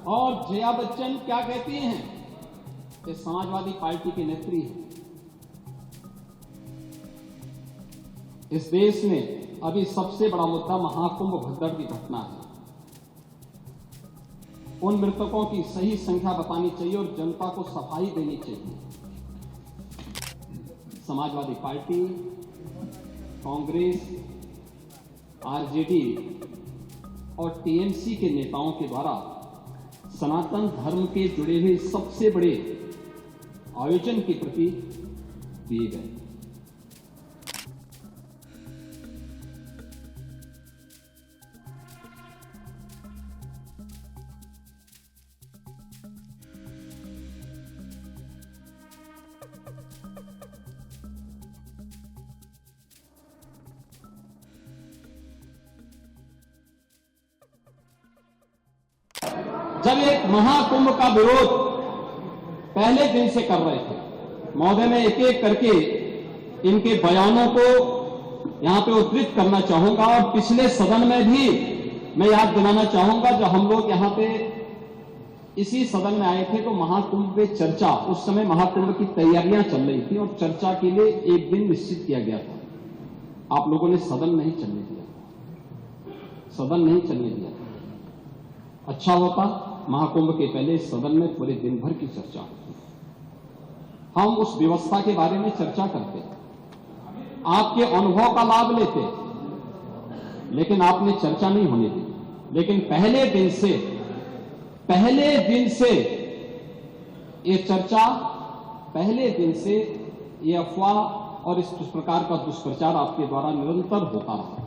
और जया बच्चन क्या कहती हैं? ये समाजवादी पार्टी की नेत्री है। इस देश में अभी सबसे बड़ा मुद्दा महाकुंभ भगदड़ की घटना है। उन मृतकों की सही संख्या बतानी चाहिए और जनता को सफाई देनी चाहिए। समाजवादी पार्टी, कांग्रेस, आरजेडी और टीएमसी के नेताओं के द्वारा सनातन धर्म के जुड़े हुए सबसे बड़े आयोजन के प्रति दिए गए। जब एक महाकुंभ का विरोध पहले दिन से कर रहे थे, महोदय मैं एक एक करके इनके बयानों को यहां पे उद्धृत करना चाहूंगा और पिछले सदन में भी मैं याद दिलाना चाहूंगा, जब हम लोग यहां पे इसी सदन में आए थे तो महाकुंभ पे चर्चा, उस समय महाकुंभ की तैयारियां चल रही थी और चर्चा के लिए एक दिन निश्चित किया गया था। आप लोगों ने सदन नहीं चलने दिया, सदन नहीं चलने दिया। अच्छा होता महाकुंभ के पहले सदन में पूरे दिन भर की चर्चा होती, हम उस व्यवस्था के बारे में चर्चा करते, आपके अनुभव का लाभ लेते, लेकिन आपने चर्चा नहीं होने दी। लेकिन पहले दिन से ये चर्चा, पहले दिन से ये अफवाह और इस प्रकार का दुष्प्रचार आपके द्वारा निरंतर होता रहा।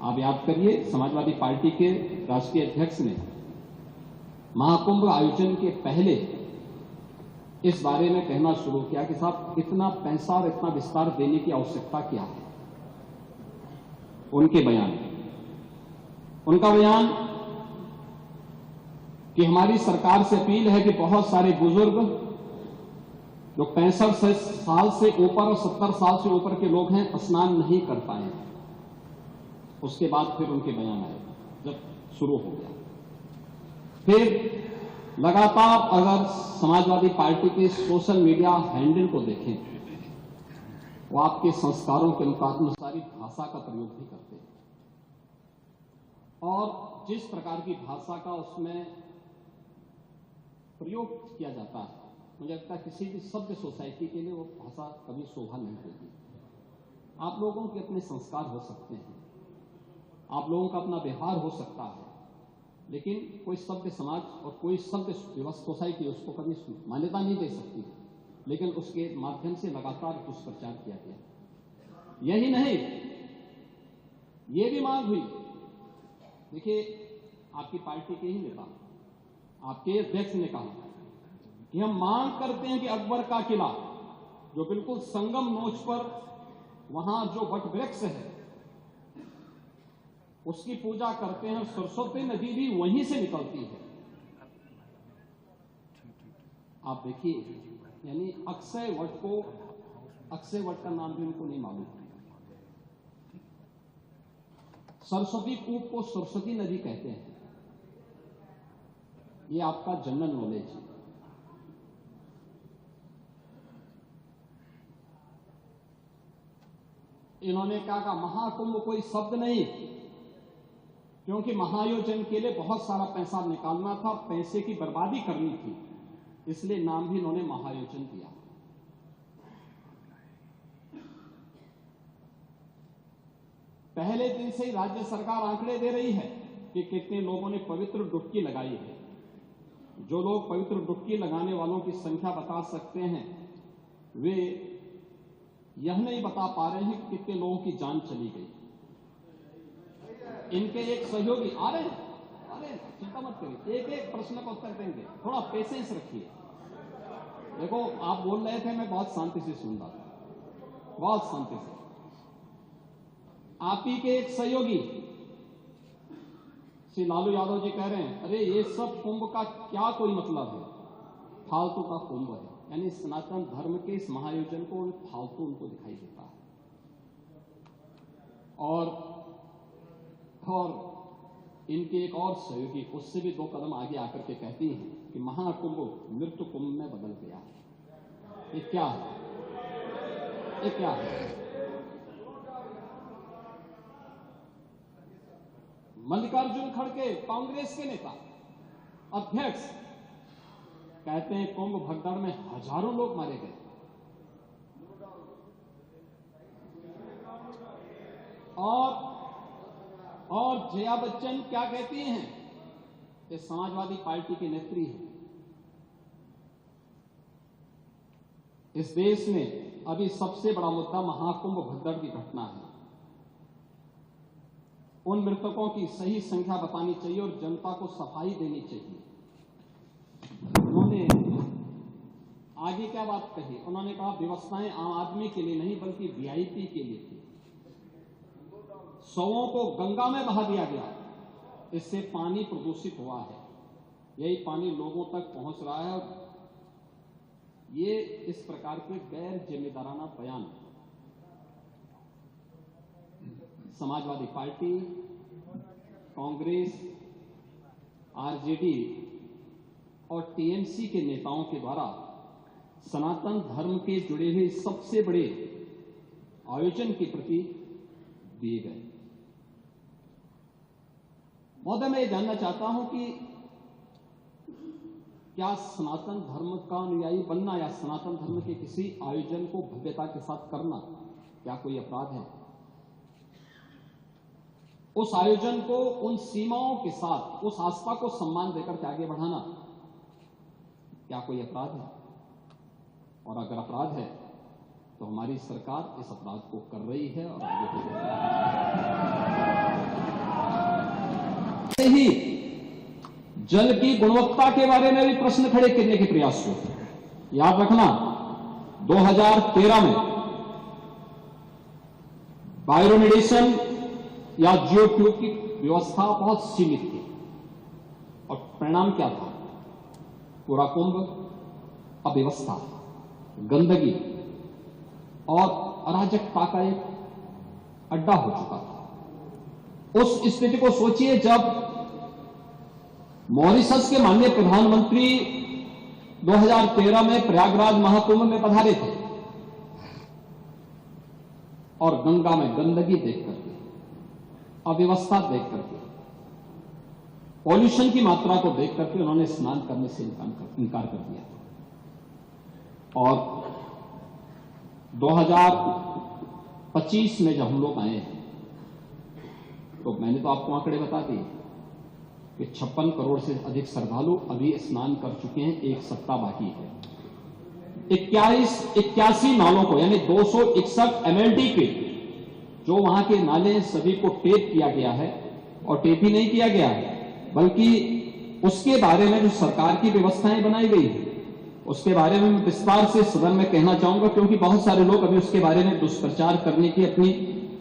आप याद करिए, समाजवादी पार्टी के राष्ट्रीय अध्यक्ष ने महाकुंभ आयोजन के पहले इस बारे में कहना शुरू किया कि साहब इतना पैसा और इतना विस्तार देने की आवश्यकता क्या है। उनका बयान कि हमारी सरकार से अपील है कि बहुत सारे बुजुर्ग जो 65 साल से ऊपर और 70 साल से ऊपर के लोग हैं स्नान नहीं कर पाए। उसके बाद फिर उनके बयान आए, जब शुरू हो गया, फिर लगातार अगर समाजवादी पार्टी के सोशल मीडिया हैंडल को देखें, वो आपके संस्कारों के अनुसारी भाषा का प्रयोग भी करते हैं और जिस प्रकार की भाषा का उसमें प्रयोग किया जाता है, मुझे लगता है किसी भी सभ्य सोसाइटी के लिए वो भाषा कभी शोभा नहीं देगी। आप लोगों के अपने संस्कार हो सकते हैं, आप लोगों का अपना व्यवहार हो सकता है, लेकिन कोई सभ्य समाज और कोई सभ्य सोसाइटी उसको कभी मान्यता नहीं दे सकती। लेकिन उसके माध्यम से लगातार दुष्प्रचार किया गया। यही नहीं, ये भी मांग हुई, देखिए आपकी पार्टी के ही नेता, आपके अध्यक्ष ने कहा कि हम मांग करते हैं कि अकबर का किला जो बिल्कुल संगम नोच पर वहां जो वट वृक्ष है उसकी पूजा करते हैं, सरस्वती नदी भी वहीं से निकलती है। आप देखिए, यानी अक्षय वट का नाम भी उनको नहीं मालूम। सरस्वती कूप को सरस्वती नदी कहते हैं। ये आपका जनरल नॉलेज है। इन्होंने कहा महाकुंभ कोई शब्द नहीं, क्योंकि महायोजन के लिए बहुत सारा पैसा निकालना था, पैसे की बर्बादी करनी थी, इसलिए नाम भी इन्होंने महायोजन दिया। पहले दिन से ही राज्य सरकार आंकड़े दे रही है कि कितने लोगों ने पवित्र डुबकी लगाई है। जो लोग पवित्र डुबकी लगाने वालों की संख्या बता सकते हैं, वे यह नहीं बता पा रहे हैं कि कितने लोगों की जान चली गई। इनके एक सहयोगी आ रहे हैं, चिंता मत करिए, एक एक प्रश्न का उत्तर देंगे, थोड़ा पेशेंस रखिए। देखो आप बोल रहे थे, मैं बहुत शांति से सुन रहा था, बहुत शांति से। आप ही के एक सहयोगी श्री लालू यादव जी कह रहे हैं, अरे ये सब कुंभ का क्या कोई मतलब है, फालतू का कुंभ है। यानी सनातन धर्म के इस महायोजन को फालतू उनको दिखाई देता है। और इनके एक और सहयोगी उससे भी 2 कदम आगे आकर के कहती हैं कि महाकुंभ मृत्यु कुंभ में बदल गया है। ये क्या है? ये क्या है? मल्लिकार्जुन खड़गे कांग्रेस के नेता अध्यक्ष कहते हैं कुंभ भगदड़ में हजारों लोग मारे गए। और जया बच्चन क्या कहती हैं? ये समाजवादी पार्टी की नेत्री है। इस देश में अभी सबसे बड़ा मुद्दा महाकुंभ भगदड़ की घटना है। उन मृतकों की सही संख्या बतानी चाहिए और जनता को सफाई देनी चाहिए। उन्होंने आगे क्या बात कही? उन्होंने कहा व्यवस्थाएं आम आदमी के लिए नहीं बल्कि वीआईपी के लिए थी। शवों को गंगा में बहा दिया गया, इससे पानी प्रदूषित हुआ है। यही पानी लोगों तक पहुंच रहा है और ये इस प्रकार के गैर जिम्मेदाराना बयान समाजवादी पार्टी, कांग्रेस, आरजेडी और टीएमसी के नेताओं के द्वारा सनातन धर्म के जुड़े हुए सबसे बड़े आयोजन के प्रति दिए गए। महोदय, मैं ये जानना चाहता हूं कि क्या सनातन धर्म का अनुयायी बनना या सनातन धर्म के किसी आयोजन को भव्यता के साथ करना क्या कोई अपराध है? उस आयोजन को उन सीमाओं के साथ, उस आस्था को सम्मान देकर के आगे बढ़ाना क्या कोई अपराध है? और अगर अपराध है तो हमारी सरकार इस अपराध को कर रही है और आगे बढ़ेगी। ही जल की गुणवत्ता के बारे में भी प्रश्न खड़े करने के प्रयास हुए। याद रखना 2013 में बायोरेमेडिएशन या जियो ट्यूब की व्यवस्था बहुत सीमित थी और परिणाम क्या था? पूरा कुंभ अव्यवस्था, गंदगी और अराजकता का एक अड्डा हो चुका था। उस स्थिति को सोचिए जब मॉरिशस के माननीय प्रधानमंत्री 2013 में प्रयागराज महाकुंभ में पधारे थे और गंगा में गंदगी देख करके, अव्यवस्था देख करके, पॉल्यूशन की मात्रा को देख करके उन्होंने स्नान करने से इनकार कर दिया। और 2025 में जब हम लोग आए हैं तो मैंने तो आपको आंकड़े बता दिए कि 56 करोड़ से अधिक श्रद्धालु अभी स्नान कर चुके हैं। एक सप्ताह बाकी है। 81 नालों को यानी 261 MLD के जो वहां के नाले सभी को टेप किया गया है। और टेप ही नहीं किया गया है बल्कि उसके बारे में जो सरकार की व्यवस्थाएं बनाई गई है उसके बारे में विस्तार से सदन में कहना चाहूंगा, क्योंकि बहुत सारे लोग अभी उसके बारे में दुष्प्रचार करने की अपनी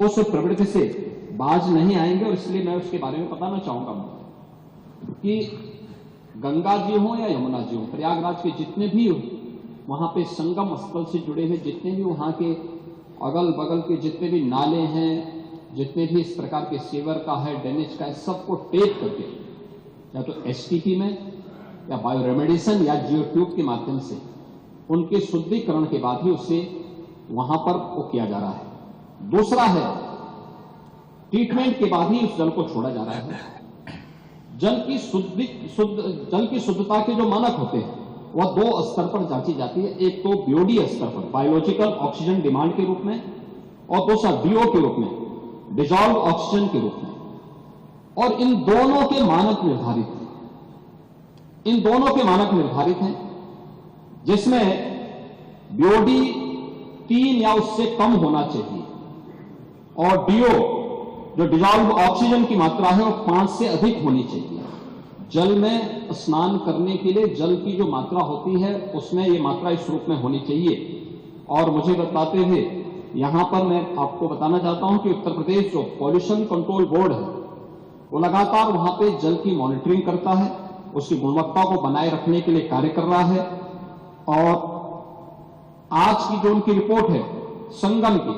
उस प्रवृत्ति से बाज नहीं आएंगे और इसलिए मैं उसके बारे में बताना चाहूंगा कि गंगा जी हो या यमुना जी हो, प्रयागराज के जितने भी वहां पे संगम स्थल से जुड़े हुए जितने भी वहां के अगल बगल के जितने भी नाले हैं, जितने भी इस प्रकार के सीवर का है, ड्रेनेज का है, सबको टेप करके या तो एसटीपी में या बायोरेमेडिएशन या जियो ट्यूब के माध्यम से उनके शुद्धिकरण के बाद ही उसे वहां पर वो किया जा रहा है। दूसरा है ट्रीटमेंट के बाद ही उस जल को छोड़ा जा रहा है। जल की शुद्धता के जो मानक होते हैं वह 2 स्तर पर जांची जाती है। एक तो बीओडी स्तर पर, बायोलॉजिकल ऑक्सीजन डिमांड के रूप में, और दूसरा डीओ के रूप में, डिजॉल्व ऑक्सीजन के रूप में। और इन दोनों के मानक निर्धारित हैं। इन दोनों के मानक निर्धारित हैं जिसमें बीओडी 3 या उससे कम होना चाहिए और डीओ जो डिजॉल्व ऑक्सीजन की मात्रा है वो 5 से अधिक होनी चाहिए। जल में स्नान करने के लिए जल की जो मात्रा होती है उसमें ये मात्रा इस रूप में होनी चाहिए। और मुझे बताते हुए यहां पर मैं आपको बताना चाहता हूं कि उत्तर प्रदेश जो पॉल्यूशन कंट्रोल बोर्ड है वो लगातार वहां पे जल की मॉनिटरिंग करता है, उसकी गुणवत्ता को बनाए रखने के लिए कार्य कर रहा है। और आज की जो उनकी रिपोर्ट है संगम की,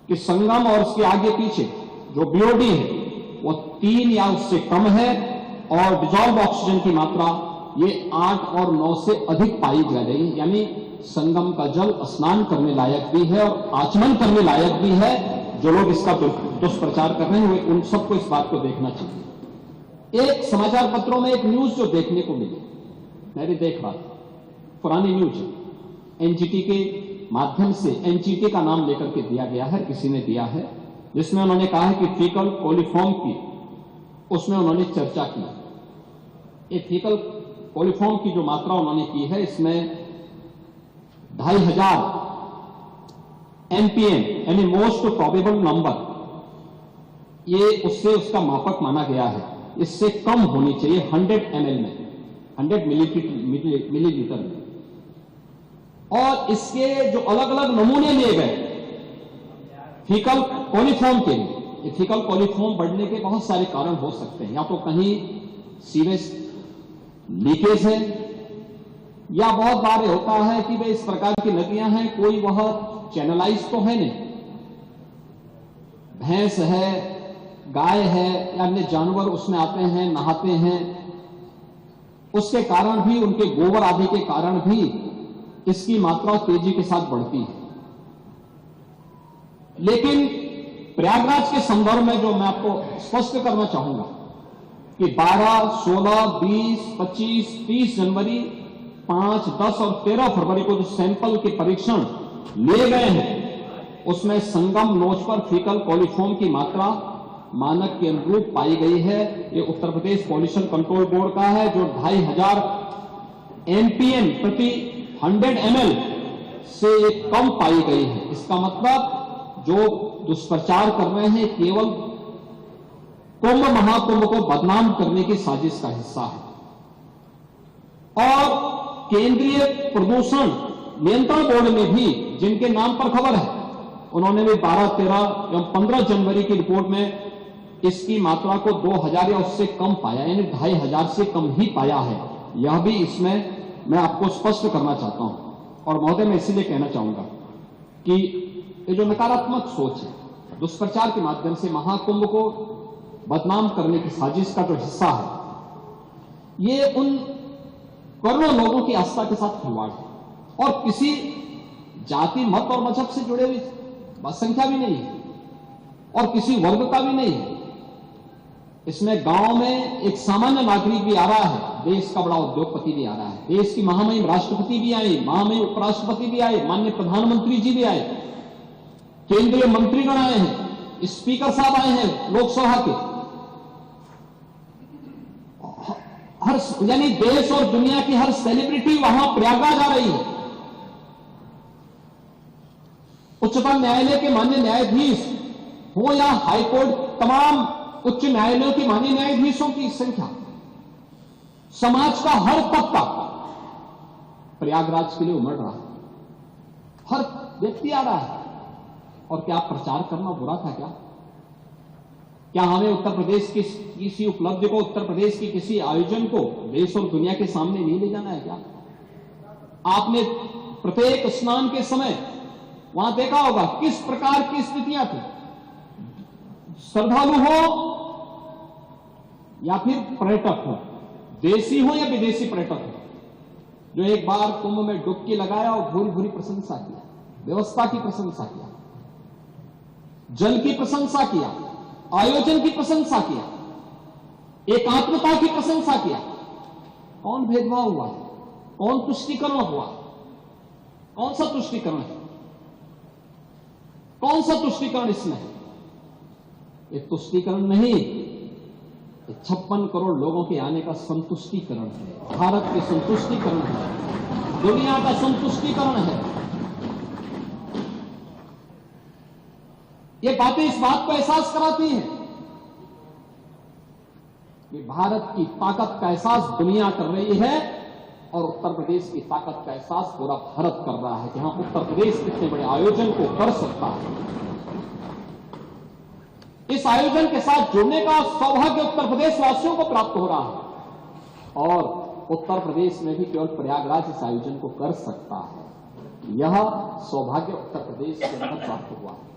कि संगम और उसके आगे पीछे जो बीओडी है वो 3 या उससे कम है और डिजॉल्व ऑक्सीजन की मात्रा ये 8 और 9 से अधिक पाई जा रही है, यानी संगम का जल स्नान करने लायक भी है और आचमन करने लायक भी है। जो लोग इसका दुष्प्रचार कर रहे हैं उन सबको इस बात को देखना चाहिए। एक समाचार पत्रों में एक न्यूज जो देखने को मिली, मैं भी देख रहा था, पुरानी न्यूज है, एनजीटी के माध्यम से, एनजीटी का नाम लेकर के दिया गया है, किसी ने दिया है, जिसमें उन्होंने कहा है कि फीकल कोलिफॉर्म की, उसमें उन्होंने चर्चा की। ये फीकल कोलिफॉर्म की जो मात्रा उन्होंने की है, इसमें 2500 एमपीएम यानी मोस्ट प्रोबेबल नंबर, ये उससे उसका मापक माना गया है। इससे कम होनी चाहिए 100 ml में, 100 मिलीलीटर में। और इसके जो अलग अलग नमूने लिए गए फीकल कोलिफॉर्म के लिए, ये फीकल कोलिफॉर्म बढ़ने के बहुत सारे कारण हो सकते हैं। या तो कहीं सीवेज लीकेज है, या बहुत बार होता है कि भाई इस प्रकार की नदियां हैं, कोई वह चैनलाइज तो है नहीं, भैंस है, गाय है या अन्य जानवर उसमें आते हैं, नहाते हैं, उसके कारण भी, उनके गोबर आदि के कारण भी इसकी मात्रा तेजी के साथ बढ़ती है। लेकिन प्रयागराज के संदर्भ में जो मैं आपको स्पष्ट करना चाहूंगा कि 12, 16, 20, 25, 30 जनवरी, 5, 10 और 13 फरवरी को जो सैंपल के परीक्षण लिए गए हैं, उसमें संगम नोच पर फीकल कोलिफॉर्म की मात्रा मानक के अनुरूप पाई गई है। ये Uttar Pradesh pollution control board का है, जो 2500 एमपीएम प्रति 100 ml से कम पाई गई है। इसका मतलब जो दुष्प्रचार कर रहे हैं केवल कुंभ महाकुंभ को बदनाम करने की साजिश का हिस्सा है। और केंद्रीय प्रदूषण नियंत्रण बोर्ड में भी, जिनके नाम पर खबर है, उन्होंने भी 12, 13 एवं 15 जनवरी की रिपोर्ट में इसकी मात्रा को 2000 या उससे कम पाया, यानी 2500 से कम ही पाया है। यह भी इसमें मैं आपको स्पष्ट करना चाहता हूं। और महोदय, मैं इसीलिए कहना चाहूंगा कि ये जो नकारात्मक सोच है, दुष्प्रचार के माध्यम से महाकुंभ को बदनाम करने की साजिश का जो हिस्सा है, ये उन करोड़ों लोगों की आस्था के साथ खिलवाड़ है और किसी जाति, मत और मजहब से जुड़े हुई संख्या भी नहीं है और किसी वर्ग का भी नहीं है। इसमें गांव में एक सामान्य नागरिक भी आ रहा है, देश का बड़ा उद्योगपति भी आ रहा है, देश की महामहिम राष्ट्रपति भी आए, महामहिम उपराष्ट्रपति भी आए, माननीय प्रधानमंत्री जी भी आए, केंद्रीय मंत्रीगण आए हैं, स्पीकर साहब आए हैं लोकसभा के, हर, यानी देश और दुनिया की हर सेलिब्रिटी वहां प्रयागराज आ रही है। उच्चतम न्यायालय के माननीय न्यायाधीश हो या हाईकोर्ट, तमाम उच्च न्यायालयों के माननीय न्यायाधीशों की संख्या, समाज का हर तबका प्रयागराज के लिए उमड़ रहा है, हर व्यक्ति आ रहा है। और क्या प्रचार करना बुरा था क्या? क्या हमें उत्तर प्रदेश की किसी उपलब्धि को, उत्तर प्रदेश की किसी आयोजन को देश और दुनिया के सामने नहीं ले जाना है क्या? आपने प्रत्येक स्नान के समय वहां देखा होगा किस प्रकार की स्थितियां थी। श्रद्धालु हो या फिर पर्यटक हो, देशी हो या विदेशी पर्यटक हो, जो एक बार कुंभ में डुबकी लगाया और भूरी भूरी प्रशंसा किया, व्यवस्था की प्रशंसा किया, जल की प्रशंसा किया, आयोजन की प्रशंसा किया, एकात्मता की प्रशंसा किया। कौन भेदभाव हुआ? कौन तुष्टीकरण हुआ? कौन सा तुष्टीकरण है? कौन सा तुष्टीकरण इसमें है? ये तुष्टीकरण नहीं, 56 करोड़ लोगों के आने का संतुष्टीकरण है, भारत के संतुष्टीकरण है, दुनिया का संतुष्टीकरण है। ये बातें इस बात को एहसास कराती हैं कि भारत की ताकत का एहसास दुनिया कर रही है और उत्तर प्रदेश की ताकत का एहसास पूरा भारत कर रहा है कि हाँ, उत्तर प्रदेश इतने बड़े आयोजन को कर सकता है। इस आयोजन के साथ जुड़ने का सौभाग्य उत्तर प्रदेश वासियों को प्राप्त हो रहा है और उत्तर प्रदेश में भी केवल प्रयागराज इस आयोजन को कर सकता है। यह सौभाग्य उत्तर प्रदेश के अंदर प्राप्त हुआ है।